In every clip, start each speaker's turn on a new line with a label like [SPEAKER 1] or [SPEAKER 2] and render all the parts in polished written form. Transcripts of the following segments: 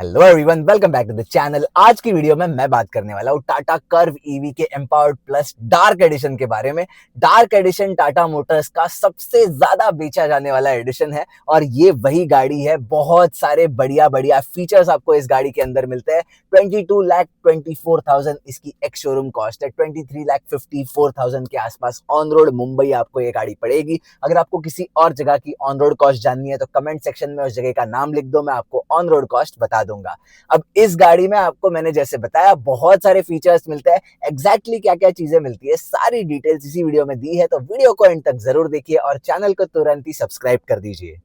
[SPEAKER 1] Hello everyone, welcome back to the channel. आज की video में मैं बात करने वाला हूँ टाटा कर्व ईवी के एम्पावर्ड प्लस डार्क एडिशन के बारे में। डार्क एडिशन टाटा मोटर्स का सबसे ज्यादा बेचा जाने वाला एडिशन है और ये वही गाड़ी है। बहुत सारे बढ़िया बढ़िया फीचर्स आपको इस गाड़ी के अंदर मिलते हैं। 22,24,000 इसकी एक्स शोरूम कॉस्ट है। 23,54,000 के आसपास ऑन रोड मुंबई आपको ये गाड़ी पड़ेगी। अगर आपको किसी और जगह की ऑन रोड कॉस्ट जाननी है तो कमेंट सेक्शन में उस जगह का नाम लिख दो, मैं आपको ऑन रोड कॉस्ट बता दूंगा। अब इस गाड़ी में आपको मैंने जैसे बताया बहुत सारे फीचर्स मिलते हैं। एग्जैक्टली क्या क्या चीजें मिलती है सारी डिटेल्स इसी वीडियो में दी है, तो वीडियो को एंड तक जरूर देखिए और चैनल को तुरंत ही सब्सक्राइब कर दीजिए।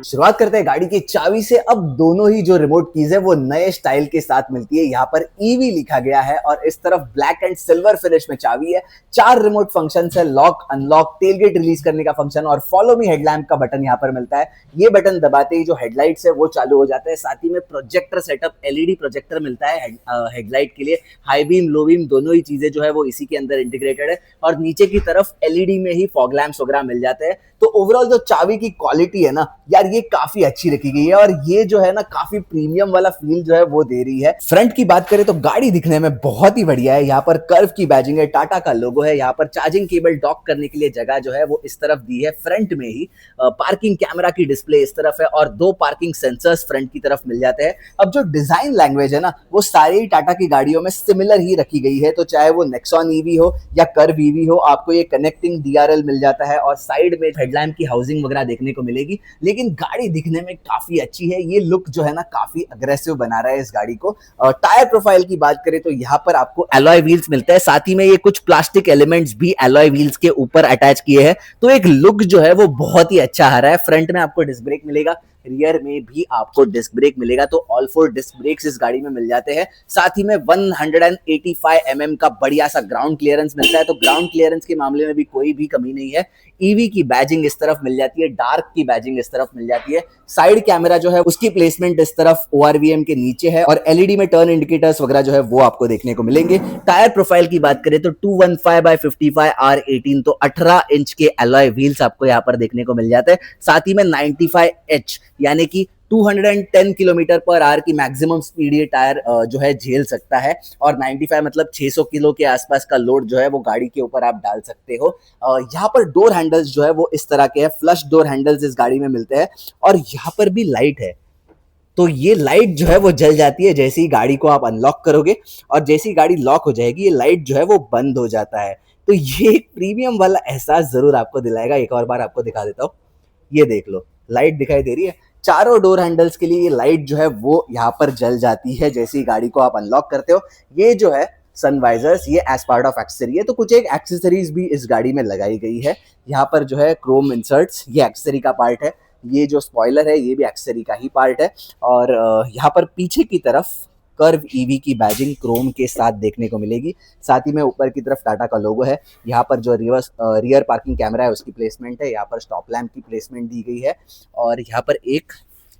[SPEAKER 1] शुरुआत करते हैं गाड़ी की चाबी से। अब दोनों ही जो रिमोट कीज है वो नए स्टाइल के साथ मिलती है। यहाँ पर ईवी लिखा गया है और इस तरफ ब्लैक एंड सिल्वर फिनिश में चाबी है। 4 रिमोट फंक्शन है, लॉक, अनलॉक, टेलगेट रिलीज करने का फंक्शन और फॉलो मी हेडलैम्प का बटन यहाँ पर मिलता है। ये बटन दबाते ही जो हेडलाइट्स है वो चालू हो जाता है। साथ ही में प्रोजेक्टर सेटअप, एलईडी प्रोजेक्टर मिलता है हेडलाइट के लिए। हाई बीम, लो बीम दोनों ही चीजें जो है वो इसी के अंदर इंटीग्रेटेड है और नीचे की तरफ एलईडी में ही फॉग लैंप्स वगैरह मिल जाते हैं। तो ओवरऑल जो चाबी की क्वालिटी है ना यार, ये काफी अच्छी रखी गई है और ये जो है ना काफी प्रीमियम वाला फील जो है वो दे रही है। फ्रंट की बात करें तो गाड़ी दिखने में बहुत ही बढ़िया है। यहाँ पर कर्व की बैजिंग है, टाटा का लोगो है। यहाँ पर चार्जिंग केबल डॉक करने के लिए जगह जो है वो इस तरफ दी है फ्रंट में ही। पार्किंग कैमरा की डिस्प्ले इस तरफ है और 2 पार्किंग सेंसर्स फ्रंट की तरफ मिल जाते हैं। अब जो डिजाइन लैंग्वेज है ना वो सारी ही टाटा की गाड़ियों में सिमिलर ही रखी गई है। तो चाहे वो नेक्सॉन ईवी हो या कर्व ईवी हो, आपको ये कनेक्टिंग डीआरएल मिल जाता है और साइड में हेडलैम्प की हाउसिंग वगैरह देखने को मिलेगी। लेकिन गाड़ी दिखने में काफी अच्छी है। ये लुक जो है ना काफी अग्रेसिव बना रहा है इस गाड़ी को। टायर प्रोफाइल की बात करें तो यहाँ पर आपको एलॉय व्हील्स मिलता है। साथ ही में ये कुछ प्लास्टिक एलिमेंट्स भी एलॉय व्हील्स के ऊपर अटैच किए हैं, तो एक लुक जो है वो बहुत ही अच्छा आ रहा है। फ्रंट में आपको डिस्क ब्रेक मिलेगा, रियर में भी आपको डिस्क ब्रेक मिलेगा। तो ऑल 4 डिस्क ब्रेक्स इस गाड़ी में मिल जाते हैं। साथ ही में 185 mm का बढ़िया सा ग्राउंड क्लियरेंस मिलता है। तो ग्राउंड क्लियरेंस के मामले में भी कोई भी कमी नहीं है। ईवी की बैजिंग इस तरफ मिल जाती है, डार्क की बैजिंग इस तरफ मिल जाती है। साइड कैमरा जो है उसकी प्लेसमेंट इस तरफ ओआरवीएम के नीचे है और एलईडी में टर्न इंडिकेटर्स वगैरह जो है वो आपको देखने को मिलेंगे। टायर प्रोफाइल की बात करें तो 215/55 R18, तो 18 इंच के एलॉय व्हील्स आपको यहाँ पर देखने को मिल जाते हैं। साथ ही में 95H यानी कि 210 किलोमीटर पर आवर की मैक्सिमम स्पीड ये टायर जो है झेल सकता है और 95 मतलब 600 किलो के आसपास का लोड जो है वो गाड़ी के ऊपर आप डाल सकते हो। यहाँ पर डोर हैंडल्स जो है वो इस तरह के हैं, फ्लश डोर हैंडल्स इस गाड़ी में मिलते हैं और यहाँ पर भी लाइट है। तो ये लाइट जो है वो जल जाती है जैसे ही गाड़ी को आप अनलॉक करोगे और जैसे ही गाड़ी लॉक हो जाएगी ये लाइट जो है वो बंद हो जाता है। तो ये एक प्रीमियम वाला एहसास जरूर आपको दिलाएगा। एक और बार आपको दिखा देता हूँ, ये देख लो, लाइट दिखाई दे रही है। चारों डोर हैंडल्स के लिए ये लाइट जो है वो यहाँ पर जल जाती है जैसे ही गाड़ी को आप अनलॉक करते हो। ये जो है सनवाइजर्स, ये एज पार्ट ऑफ एक्सेसरी है, तो कुछ एक एक्सेसरीज भी इस गाड़ी में लगाई गई है। यहाँ पर जो है क्रोम इंसर्ट्स, ये एक्सेसरी का पार्ट है। ये जो स्पॉइलर है ये भी एक्सेसरी का ही पार्ट है और यहाँ पर पीछे की तरफ कर्व ईवी की बैजिंग क्रोम के साथ देखने को मिलेगी। साथ ही में ऊपर की तरफ टाटा का लोगो है। यहाँ पर जो रियर पार्किंग कैमरा है उसकी प्लेसमेंट है। यहाँ पर स्टॉप लैम्प की प्लेसमेंट दी गई है और यहाँ पर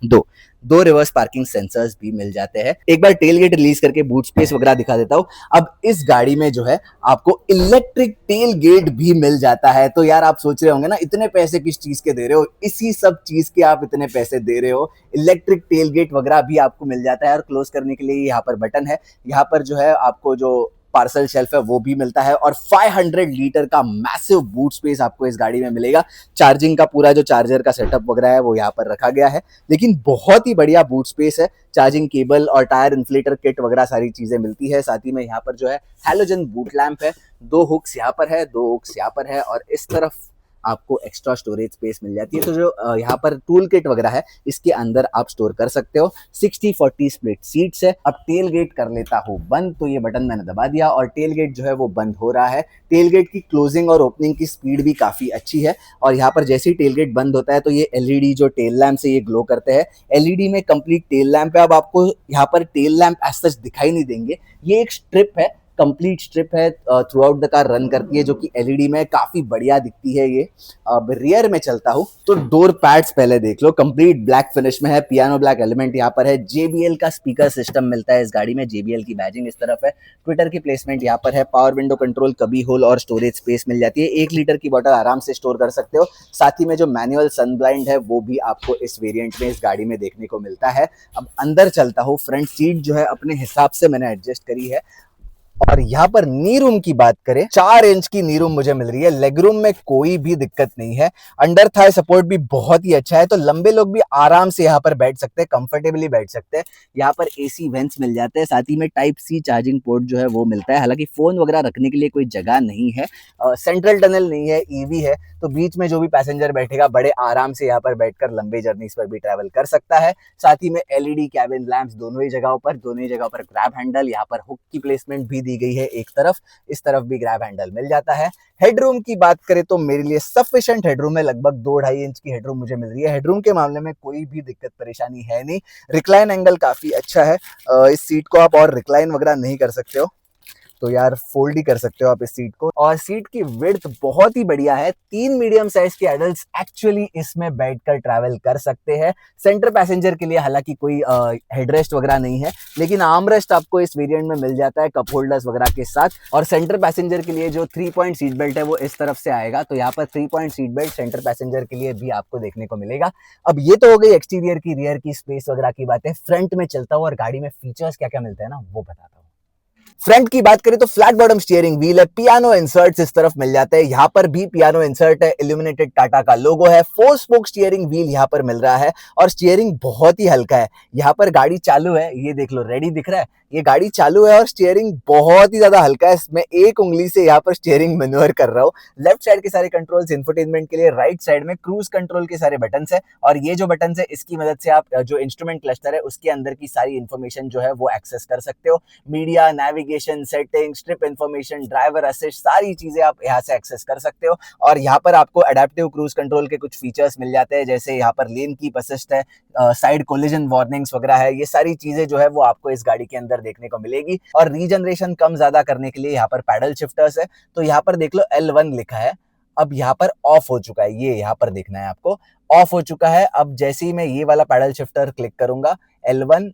[SPEAKER 1] दो रिवर्स पार्किंग सेंसर्स भी मिल जाते हैं। एक बार टेल गेट रिलीज करके बूट स्पेस वगैरह दिखा देता हूँ। अब इस गाड़ी में जो है आपको इलेक्ट्रिक टेल गेट भी मिल जाता है। तो यार आप सोच रहे होंगे ना इतने पैसे किस चीज के दे रहे हो, इसी सब चीज के आप इतने पैसे दे रहे हो। इलेक्ट्रिक टेल गेट वगैरह भी आपको मिल जाता है और क्लोज करने के लिए यहाँ पर बटन है। यहाँ पर जो है आपको जो पार्सल शेल्फ है वो भी मिलता है और 500 लीटर का मैसिव बूट स्पेस आपको इस गाड़ी में मिलेगा। चार्जिंग का पूरा जो चार्जर का सेटअप वगैरह है वो यहाँ पर रखा गया है, लेकिन बहुत ही बढ़िया बूट स्पेस है। चार्जिंग केबल और टायर इन्फ्लेटर किट वगैरह सारी चीजें मिलती है। साथ ही में यहाँ पर जो है हैलोजन बूट लैंप है। 2 हुक्स यहाँ पर है, 2 हुक्स यहाँ पर है और इस तरफ आपको एक्स्ट्रा स्टोरेज स्पेस मिल जाती है। तो जो यहाँ पर टूल किट वगैरह है इसके अंदर आप स्टोर कर सकते हो। 60-40 स्प्लिट सीट्स है। अब टेल गेट कर लेता हूँ बंद, तो ये बटन मैंने दबा दिया और टेल गेट जो है वो बंद हो रहा है। टेल गेट की क्लोजिंग और ओपनिंग की स्पीड भी काफी अच्छी है और यहाँ पर जैसे ही टेल गेट बंद होता है तो ये एलईडी जो टेल लैंप से ये ग्लो करते हैं। एलईडी में कंप्लीट टेल लैंप है। अब आपको यहाँ पर टेल लैंप एज सच दिखाई नहीं देंगे, ये एक स्ट्रिप है कंप्लीट स्ट्रिप है, through out the car run करती है, जो कि एलईडी में काफी बढ़िया दिखती है ये। अब रियर में चलता हूँ तो डोर पैड्स पहले देख लो, कंप्लीट ब्लैक फिनिश में है, पियानो ब्लैक एलिमेंट यहाँ पर है। JBL का स्पीकर सिस्टम मिलता है इस गाड़ी में, JBL की बैजिंग इस तरफ है, ट्विटर की प्लेसमेंट यहाँ पर है, पावर विंडो कंट्रोल, कभी होल और स्टोरेज स्पेस मिल जाती है, 1 लीटर की बॉटल आराम से स्टोर कर सकते हो। साथ ही में जो मैनुअल सन ब्लाइंड है वो भी आपको इस वेरिएंट में इस गाड़ी में देखने को मिलता है। अब अंदर चलता हूँ, फ्रंट सीट जो है अपने हिसाब से मैंने एडजस्ट करी है। और यहाँ पर नी रूम की बात करें, 4 इंच की नी रूम मुझे मिल रही है, लेग रूम में कोई भी दिक्कत नहीं है, अंडर थाई सपोर्ट भी बहुत ही अच्छा है, तो लंबे लोग भी आराम से यहाँ पर बैठ सकते हैं, कंफर्टेबली बैठ सकते हैं। यहाँ पर एसी वेंट्स मिल जाते हैं, साथ ही में टाइप सी चार्जिंग पोर्ट जो है वो मिलता है। हालांकि फोन वगैरह रखने के लिए कोई जगह नहीं है, सेंट्रल टनल नहीं है, ईवी है, तो बीच में जो भी पैसेंजर बैठेगा बड़े आराम से यहाँ पर बैठकर लंबे जर्नीज पर भी ट्रैवल कर सकता है। साथ ही में एलईडी कैबिन लैंप्स दोनों ही जगहों पर ग्रैब हैंडल, यहाँ पर हुक की प्लेसमेंट भी दी गई है एक तरफ, इस तरफ भी ग्रैब हैंडल मिल जाता है। हेडरूम की बात करें तो मेरे लिए सफिशिएंट हेडरूम है, लगभग 2-2.5 इंच की हेडरूम मुझे मिल रही है। हेडरूम के मामले में कोई भी दिक्कत परेशानी है नहीं, रिक्लाइन एंगल काफी अच्छा है, इस सीट को आप और रिक्लाइन वगैरह नहीं कर सकते हो, तो यार फोल्ड ही कर सकते हो आप इस सीट को। और सीट की विड्थ बहुत ही बढ़िया है, 3 मीडियम साइज के एडल्ट्स एक्चुअली इसमें बैठकर ट्रैवल कर सकते हैं। सेंटर पैसेंजर के लिए हालांकि कोई हेडरेस्ट वगैरह नहीं है, लेकिन आर्मरेस्ट आपको इस वेरिएंट में मिल जाता है कप होल्डर्स वगैरह के साथ। और सेंटर पैसेंजर के लिए जो 3 पॉइंट सीट बेल्ट है वो इस तरफ से आएगा, तो यहाँ पर 3 point seat belt centre passenger के लिए भी आपको देखने को मिलेगा। अब ये तो हो गई एक्सटीरियर की, रियर की स्पेस वगैरह की बातें। फ्रंट में चलता हूँ और गाड़ी में फीचर्स क्या क्या मिलते हैं ना वो बताता हूँ। फ्रंट की बात करें तो फ्लैट बॉटम स्टीयरिंग व्हील है, पियानो इंसर्ट्स इस तरफ मिल जाते हैं, यहाँ पर भी पियानो इंसर्ट है, इल्यूमिनेटेड टाटा का लोगो है, 4 स्पोक स्टीयरिंग व्हील यहाँ पर मिल रहा है और स्टीयरिंग बहुत ही हल्का है। यहाँ पर गाड़ी चालू है, ये देख लो रेडी दिख रहा है, ये गाड़ी चालू है और स्टीयरिंग बहुत ही ज्यादा हल्का है, मैं एक उंगली से यहाँ पर स्टीयरिंग मैन्यूवर कर रहा हूँ। लेफ्ट साइड के सारे कंट्रोल्स इंफोटेनमेंट के लिए, राइट साइड में क्रूज कंट्रोल के सारे बटन्स है, और ये जो बटन्स है इसकी मदद से आप जो इंस्ट्रूमेंट क्लस्टर है उसके अंदर की सारी इंफॉर्मेशन जो है वो एक्सेस कर सकते हो। Media, navigation, setting, trip information, driver assist, सारी चीजें आप यहाँ से एक्सेस कर सकते हो। और यहाँ पर आपको एडेप्टिव क्रूज कंट्रोल के कुछ फीचर्स मिल जाते हैं, जैसे यहाँ पर लेन कीप असिस्ट है, साइड कोलिजन वार्निंग्स वगैरह है, ये सारी चीजें जो है वो आपको इस गाड़ी के अंदर देखने को मिलेगी। और रीजनरेशन कम ज्यादा करने के लिए यहाँ पर पैडल शिफ्टर्स है, तो यहाँ पर देख लो L1 लिखा है, अब यहाँ पर ऑफ हो चुका है, ये यहाँ पर देखना है आपको, ऑफ हो चुका है। अब जैसे ही मैं ये वाला पैडल शिफ्टर क्लिक करूंगा, L1,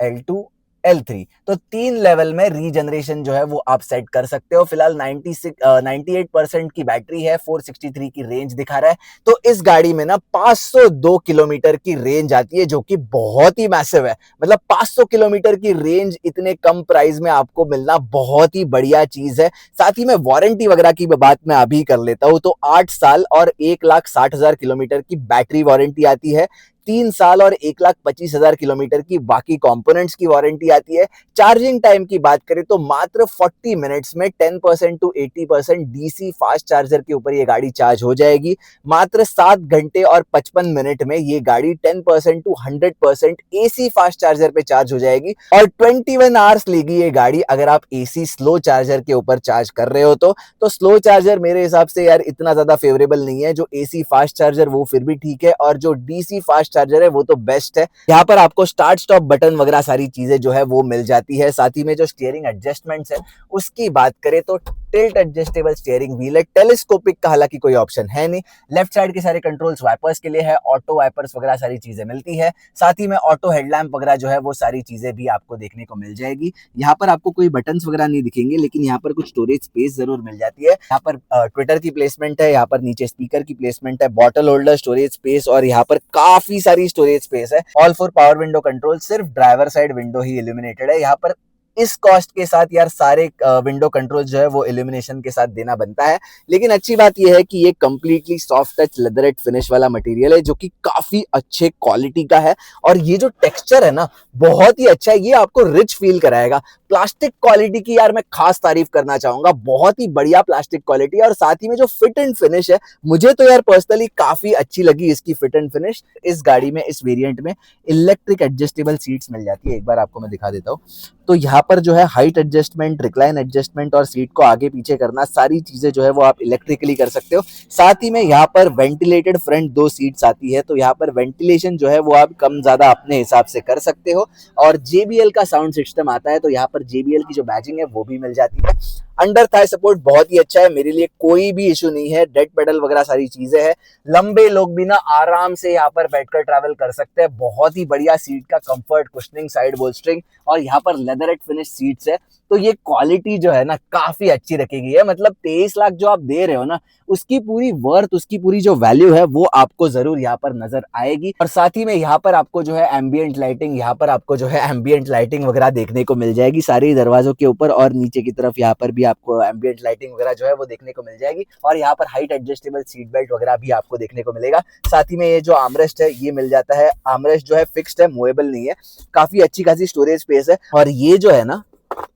[SPEAKER 1] L2, L3, तो 3 लेवल में रीजनरेशन जो है वो आप सेट कर सकते हो। फिलहाल 98% की बैटरी है, 463 की रेंज दिखा रहा है, तो इस गाड़ी में ना 502 किलोमीटर की रेंज आती है, जो कि बहुत ही मैसिव है। मतलब 500 किलोमीटर की रेंज इतने कम प्राइस में आपको मिलना बहुत ही बढ़िया चीज है। साथ ही में वारंटी वगैरह की बात मैं अभी कर लेता हूं, तो 8 साल और 1,60,000 किलोमीटर की बैटरी वारंटी आती है, 3 साल और 1,25,000 किलोमीटर की बाकी कंपोनेंट्स की वारंटी आती है। चार्जिंग टाइम की बात करें तो मात्र 40 मिनट्स में 10% to 80% डीसी फास्ट चार्जर के ऊपर ये गाड़ी चार्ज हो जाएगी। मात्र 7 घंटे और 55 मिनट में ये गाड़ी 10% to 100% एसी फास्ट चार्जर पे चार्ज हो जाएगी। और 21 आवर्स लेगी ये गाड़ी अगर आप एसी स्लो चार्जर के ऊपर चार्ज कर रहे हो तो स्लो चार्जर मेरे हिसाब से यार इतना ज्यादा फेवरेबल नहीं है। जो एसी फास्ट चार्जर वो फिर भी ठीक है, और जो डीसी फास्ट चार्जर है वो तो बेस्ट है। यहाँ पर आपको स्टार्ट स्टॉप बटन वगैरह सारी चीजें जो है वो मिल जाती है। साथ ही में जो स्टीयरिंग एडजस्टमेंट्स है उसकी बात करें तो टिल्ट एडजस्टेबल स्टीयरिंग व्हील है, टेलीस्कोपिक का हालांकि कोई ऑप्शन है नहीं। लेफ्ट साइड के सारे कंट्रोल्स वाइपर्स के लिए है, ऑटो वाइपर्स वगैरह सारी चीजें मिलती है। साथ ही में ऑटो हेडलैम्प वगैरह जो है वो सारी चीजें भी आपको देखने को मिल जाएगी। यहाँ पर आपको कोई बटन्स वगैरह नहीं दिखेंगे, लेकिन यहाँ पर कुछ स्टोरेज स्पेस जरूर मिल जाती है। यहाँ पर ट्विटर की प्लेसमेंट है, यहाँ पर नीचे स्पीकर की प्लेसमेंट है, बॉटल होल्डर, स्टोरेज स्पेस, और यहाँ पर काफी सारी स्टोरेज स्पेस है। ऑल 4 पावर विंडो कंट्रोल, सिर्फ ड्राइवर साइड विंडो ही इल्यूमिनेटेड है। यहाँ पर इस कॉस्ट के साथ यार सारे विंडो कंट्रोल जो है वो इल्यूमिनेशन के साथ देना बनता है। लेकिन अच्छी बात यह है कि ये completely soft touch leatherette finish वाला मटेरियल है, जो कि काफी अच्छे क्वालिटी का है। और ये जो टेक्सचर है ना बहुत ही अच्छा है, ये आपको रिच फील कराएगा। प्लास्टिक क्वालिटी की यार मैं खास तारीफ करना चाहूंगा, बहुत ही बढ़िया प्लास्टिक क्वालिटी। और साथ ही में जो फिट एंड फिनिश है, मुझे तो यार पर्सनली काफी अच्छी लगी इसकी फिट एंड फिनिश। इस गाड़ी में, इस वेरिएंट में इलेक्ट्रिक एडजस्टेबल सीट्स मिल जाती है, एक बार आपको मैं दिखा देता हूँ। तो यहाँ यहाँ पर जो है हाइट एडजस्टमेंट, रिक्लाइन एडजस्टमेंट और सीट को आगे पीछे करना, सारी चीजें जो है वो आप इलेक्ट्रिकली कर सकते हो। साथ ही में यहाँ पर वेंटिलेटेड फ्रंट 2 सीट्स आती है, तो यहाँ पर वेंटिलेशन जो है वो आप कम ज्यादा अपने हिसाब से कर सकते हो। और JBL का साउंड सिस्टम आता है, तो यहाँ पर JBL की जो बैजिंग है वो भी मिल जाती है। अंडर थाई सपोर्ट बहुत ही अच्छा है, मेरे लिए कोई भी इशू नहीं है। डेड पेडल वगैरह सारी चीजें हैं, लंबे लोग भी ना आराम से यहाँ पर बैठकर ट्रैवल कर सकते हैं। बहुत ही बढ़िया सीट का कंफर्ट, कुशनिंग, साइड बोल्स्टरिंग और यहाँ पर लेदरेट फिनिश सीट्स है। तो ये क्वालिटी जो है ना काफी अच्छी रखेगी है। मतलब 23 लाख जो आप दे रहे हो ना, उसकी पूरी वर्थ, उसकी पूरी जो वैल्यू है वो आपको जरूर यहाँ पर नजर आएगी। और साथ ही में यहाँ पर आपको जो है एम्बियंट लाइटिंग, यहाँ पर आपको जो है एम्बियंट लाइटिंग वगैरह देखने को मिल जाएगी सारे दरवाजों के ऊपर, और नीचे की तरफ यहाँ पर भी आपको एम्बियंट लाइटिंग वगैरह जो है वो देखने को मिल जाएगी। और यहाँ पर हाइट एडजस्टेबल सीट बेल्ट वगैरह भी आपको देखने को मिलेगा। साथ ही में ये जो आर्मरेस्ट है ये मिल जाता है, आर्मरेस्ट जो है फिक्स्ड है, मूवेबल नहीं है। काफी अच्छी खासी स्टोरेज स्पेस है। और ये जो है ना,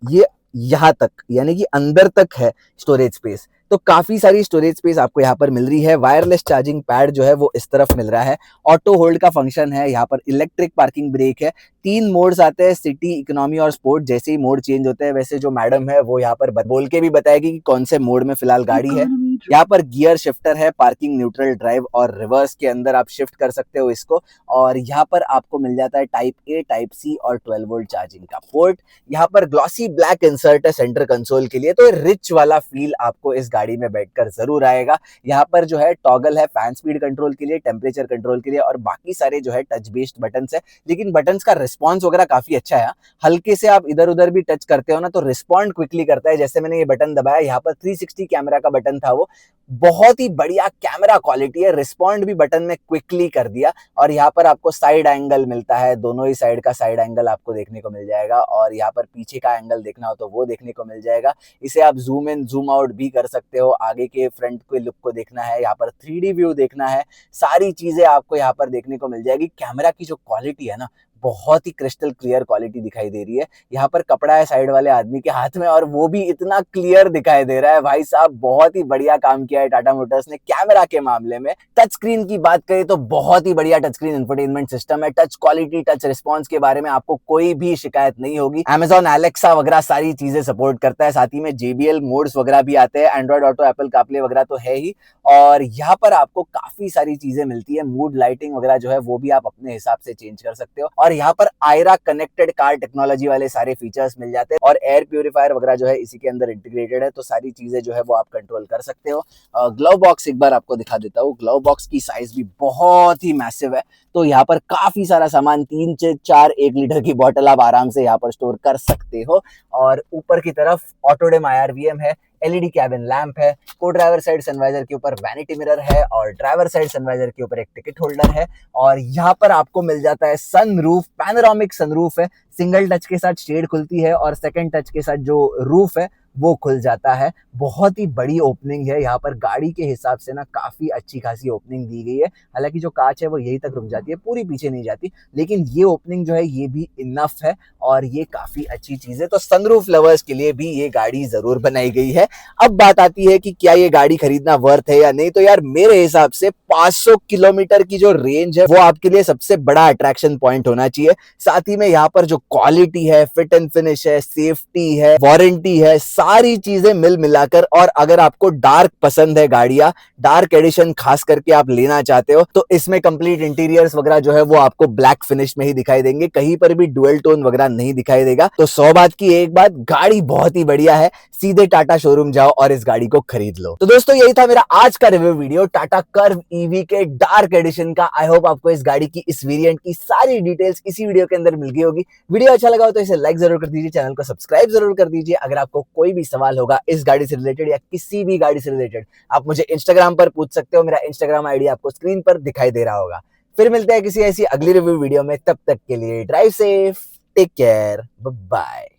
[SPEAKER 1] ये यहाँ तक यानी कि अंदर तक है स्टोरेज स्पेस, तो काफी सारी स्टोरेज स्पेस आपको यहाँ पर मिल रही है। वायरलेस चार्जिंग पैड जो है वो इस तरफ मिल रहा है, ऑटो होल्ड का फंक्शन है, यहाँ पर इलेक्ट्रिक पार्किंग ब्रेक है। 3 मोड्स आते हैं, सिटी, इकोनॉमी और स्पोर्ट। जैसे ही मोड चेंज होते हैं वैसे जो मैडम है वो यहाँ पर बोल के भी बताएगी कि कौन से मोड में फिलहाल गाड़ी है। यहाँ पर गियर शिफ्टर है, पार्किंग, न्यूट्रल, ड्राइव और रिवर्स के अंदर आप शिफ्ट कर सकते हो इसको। और यहाँ पर आपको मिल जाता है टाइप ए, टाइप सी और 12 वोल्ट चार्जिंग का पोर्ट। यहाँ पर ग्लॉसी ब्लैक इंसर्ट है सेंटर कंसोल के लिए, तो रिच वाला फील आपको इस गाड़ी में बैठकर जरूर आएगा। यहाँ पर जो है टॉगल है फैन स्पीड कंट्रोल के लिए, टेम्परेचर कंट्रोल के लिए और बाकी सारे जो है टच बेस्ड बटन्स है। लेकिन बटन्स का रिस्पॉन्स वगैरह काफी अच्छा है। हल्के से आप इधर उधर भी टच करते हो ना तो रिस्पॉन्ड क्विकली करता है। जैसे मैंने ये बटन दबाया, यहाँ पर 360 कैमरा का बटन था, वो बहुत ही बढ़िया कैमरा क्वालिटी है, रिस्पॉन्ड भी बटन में क्विकली कर दिया। और यहाँ पर आपको साइड एंगल मिलता है, दोनों ही साइड का साइड एंगल आपको देखने को मिल जाएगा। और यहाँ पर पीछे का एंगल देखना हो तो वो देखने को मिल जाएगा। इसे आप जूम इन जूम आउट भी कर सकते हो, आगे के फ्रंट के लुक को देखना है, यहाँ पर 3D व्यू देखना है, सारी चीजें आपको यहाँ पर देखने को मिल जाएगी। कैमरा की जो क्वालिटी है ना, बहुत ही क्रिस्टल क्लियर क्वालिटी दिखाई दे रही है। यहाँ पर कपड़ा है साइड वाले आदमी के हाथ में और वो भी इतना क्लियर दिखाई दे रहा है। भाई साहब बहुत ही बढ़िया काम किया है टाटा मोटर्स ने कैमरा के मामले में। टच स्क्रीन की बात करें तो बहुत ही बढ़िया टच स्क्रीन इंफोटेनमेंट सिस्टम है। टच क्वालिटी, टच रिस्पॉन्स के बारे में आपको कोई भी शिकायत नहीं होगी। Amazon Alexa वगैरह सारी चीजें सपोर्ट करता है। साथ ही में JBL मोड्स वगैरह भी आते हैं, एंड्रॉइड ऑटो, एप्पल कारप्ले वगैरह तो है ही। और यहाँ पर आपको काफी सारी चीजें मिलती है, मूड लाइटिंग वगैरह जो है वो भी आप अपने हिसाब से चेंज कर सकते हो। और यहाँ पर आयरा कनेक्टेड कार टेक्नोलॉजी वाले सारे फीचर्स मिल जाते हैं और एयर प्यूरिफायर वगैरह जो है इसी के अंदर इंटीग्रेटेड है, तो सारी चीजें जो है वो आप कंट्रोल कर सकते हो। ग्लव बॉक्स एक बार आपको दिखा देता हूँ। ग्लव बॉक्स की साइज भी बहुत ही मैसिव है, तो यहाँ पर काफी सारा सामान, 3 से 4 1 लीटर की बोतल आप आराम से यहाँ पर स्टोर कर सकते हो। और ऊपर की तरफ ऑटोडेम IRVM है, LED कैबिन लैंप है, को ड्राइवर साइड सनवाइजर के ऊपर वैनिटी मिरर है और ड्राइवर साइड सनवाइजर के ऊपर एक टिकट होल्डर है। और यहाँ पर आपको मिल जाता है सनरूफ, पैनोरामिक सनरूफ है। सिंगल टच के साथ शेड खुलती है और सेकंड टच के साथ जो रूफ है वो खुल जाता है। बहुत ही बड़ी ओपनिंग है यहाँ पर, गाड़ी के हिसाब से ना काफी अच्छी खासी ओपनिंग दी गई है। हालांकि जो कांच है वो यही तक रुक जाती है, पूरी पीछे नहीं जाती, लेकिन ये ओपनिंग जो है ये भी इनफ है और ये काफी अच्छी चीज है। तो सनरूफ लवर्स के लिए भी ये गाड़ी जरूर बनाई गई है। अब बात आती है कि क्या ये गाड़ी खरीदना वर्थ है या नहीं, तो यार मेरे हिसाब से 500 किलोमीटर की जो रेंज है वो आपके लिए सबसे बड़ा अट्रैक्शन पॉइंट होना चाहिए। साथ ही में यहाँ पर जो क्वालिटी है, फिट एंड फिनिश है, सेफ्टी है, वारंटी है, सारी चीजें मिल मिलाकर, और अगर आपको डार्क पसंद है गाड़ियां, डार्क एडिशन खास करके आप लेना चाहते हो, तो इसमें कंप्लीट इंटीरियर्स वगैरह जो है वो आपको ब्लैक फिनिश में ही दिखाई देंगे, कहीं पर भी डुअल टोन वगैरह नहीं दिखाई देगा। तो 100 बात की एक बात, गाड़ी बहुत ही बढ़िया है, सीधे टाटा शोरूम जाओ और इस गाड़ी को खरीद लो। तो दोस्तों यही था मेरा आज का review video Tata curve EV के डार्क एडिशन का। आई होप आपको इस गाड़ी की, इस वेरिएंट की सारी डिटेल्स इसी वीडियो के अंदर मिल गई होगी। वीडियो अच्छा लगा हो तो इसे लाइक जरूर कर दीजिए, चैनल को सब्सक्राइब जरूर कर दीजिए। अगर आपको कोई भी सवाल होगा इस गाड़ी से रिलेटेड या किसी भी गाड़ी से रिलेटेड, आप मुझे इंस्टाग्राम पर पूछ सकते हो। मेरा इंस्टाग्राम आईडी आपको स्क्रीन पर दिखाई दे रहा होगा। फिर मिलते हैं किसी ऐसी अगली रिव्यू वीडियो में, तब तक के लिए drive safe, take care, bye bye.